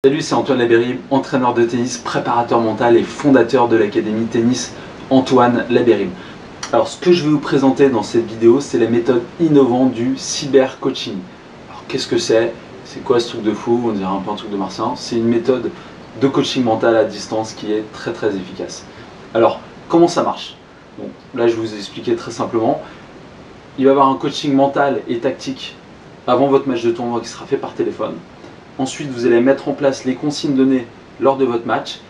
Salut, c'est Antoine Labeyrie, entraîneur de tennis, préparateur mental et fondateur de l'académie tennis Antoine Labeyrie. Alors ce que je vais vous présenter dans cette vidéo, c'est la méthode innovante du cyber-coaching. Alors qu'est-ce que c'est? C'est quoi ce truc de fou? On dirait un peu un truc de martien. C'est une méthode de coaching mental à distance qui est très efficace. Alors comment ça marche? Bon, là je vais vous expliquer très simplement. Il va y avoir un coaching mental et tactique avant votre match de tournoi qui sera fait par téléphone. Ensuite, vous allez mettre en place les consignes données lors de votre match.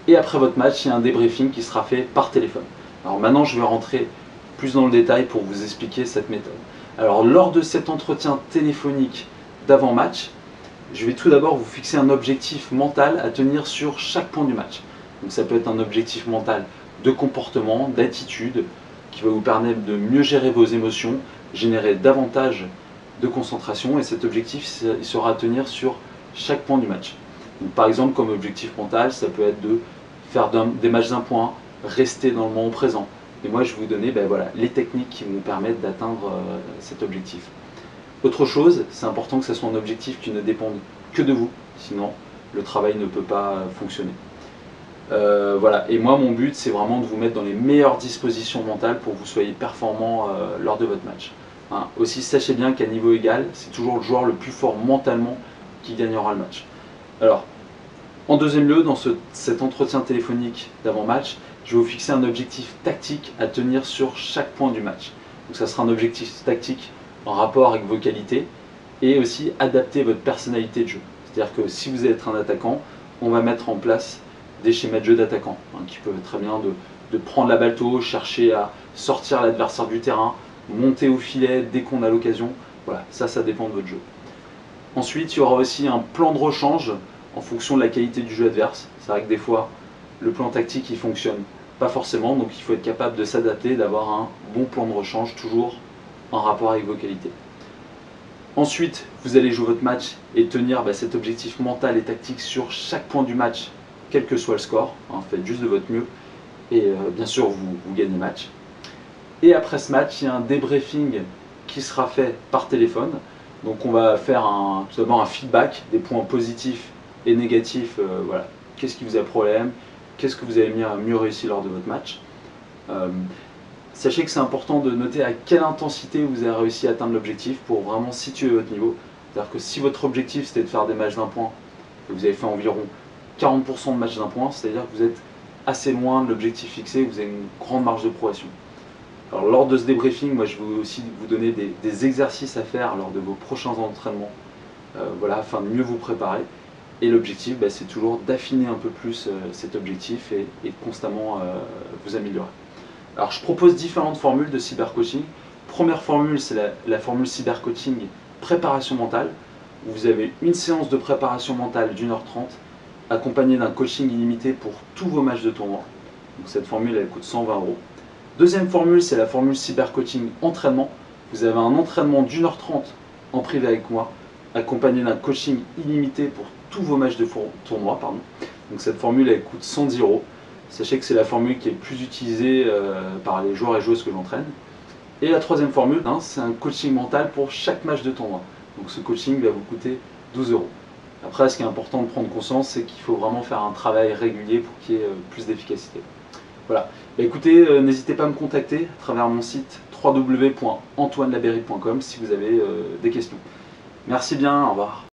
Et après votre match, il y a un débriefing qui sera fait par téléphone. Alors maintenant, je vais rentrer plus dans le détail pour vous expliquer cette méthode. Alors, lors de cet entretien téléphonique d'avant-match, je vais tout d'abord vous fixer un objectif mental à tenir sur chaque point du match. Donc ça peut être un objectif mental de comportement, d'attitude, qui va vous permettre de mieux gérer vos émotions, générer davantage de concentration, et cet objectif il sera à tenir sur chaque point du match. Donc, par exemple, comme objectif mental, ça peut être de faire des matchs d'un point, rester dans le moment présent. Et moi, je vais vous donner les techniques qui vont vous permettre d'atteindre cet objectif. Autre chose, c'est important que ce soit un objectif qui ne dépende que de vous, sinon le travail ne peut pas fonctionner. Voilà, et moi mon but c'est vraiment de vous mettre dans les meilleures dispositions mentales pour que vous soyez performant lors de votre match. Hein. Aussi sachez bien qu'à niveau égal, c'est toujours le joueur le plus fort mentalement qui gagnera le match. Alors, en deuxième lieu, dans cet entretien téléphonique d'avant-match, je vais vous fixer un objectif tactique à tenir sur chaque point du match. Donc ça sera un objectif tactique en rapport avec vos qualités et aussi adapter votre personnalité de jeu. C'est-à-dire que si vous êtes un attaquant, on va mettre en place des schémas de jeu d'attaquant, qui peuvent être très bien de prendre la balle tôt, chercher à sortir l'adversaire du terrain, monter au filet dès qu'on a l'occasion. Voilà, ça dépend de votre jeu. Ensuite, il y aura aussi un plan de rechange en fonction de la qualité du jeu adverse. C'est vrai que des fois, le plan tactique il fonctionne pas forcément, donc il faut être capable de s'adapter, d'avoir un bon plan de rechange, toujours en rapport avec vos qualités. Ensuite, vous allez jouer votre match et tenir cet objectif mental et tactique sur chaque point du match, quel que soit le score. Faites juste de votre mieux et bien sûr vous gagnez le match. Et après ce match, il y a un débriefing qui sera fait par téléphone. Donc on va faire tout d'abord un feedback des points positifs et négatifs. Voilà. Qu'est-ce qui vous a problème? Qu'est-ce que vous avez mieux réussi lors de votre match? Sachez que c'est important de noter à quelle intensité vous avez réussi à atteindre l'objectif pour vraiment situer votre niveau. C'est-à-dire que si votre objectif c'était de faire des matchs d'un point, et vous avez fait environ 40% de matchs d'un point, c'est-à-dire que vous êtes assez loin de l'objectif fixé, vous avez une grande marge de progression. Alors lors de ce débriefing, moi je vais aussi vous donner des exercices à faire lors de vos prochains entraînements, afin de mieux vous préparer. Et l'objectif, c'est toujours d'affiner un peu plus cet objectif et de constamment vous améliorer. Alors je propose différentes formules de cybercoaching. Première formule, c'est la formule cybercoaching préparation mentale, où vous avez une séance de préparation mentale d'1h30 accompagnée d'un coaching illimité pour tous vos matchs de tournoi. Donc cette formule, elle coûte 120 €. Deuxième formule, c'est la formule cybercoaching entraînement. Vous avez un entraînement d'1h30 en privé avec moi, accompagné d'un coaching illimité pour tous vos matchs de tournoi. Donc cette formule, elle coûte 110 €. Sachez que c'est la formule qui est le plus utilisée par les joueurs et joueuses que j'entraîne. Et la troisième formule, c'est un coaching mental pour chaque match de tournoi. Donc ce coaching va vous coûter 12 €. Après, ce qui est important de prendre conscience, c'est qu'il faut vraiment faire un travail régulier pour qu'il y ait plus d'efficacité. Voilà. Écoutez, n'hésitez pas à me contacter à travers mon site www.antoinelabeyrie.com si vous avez des questions. Merci bien, au revoir.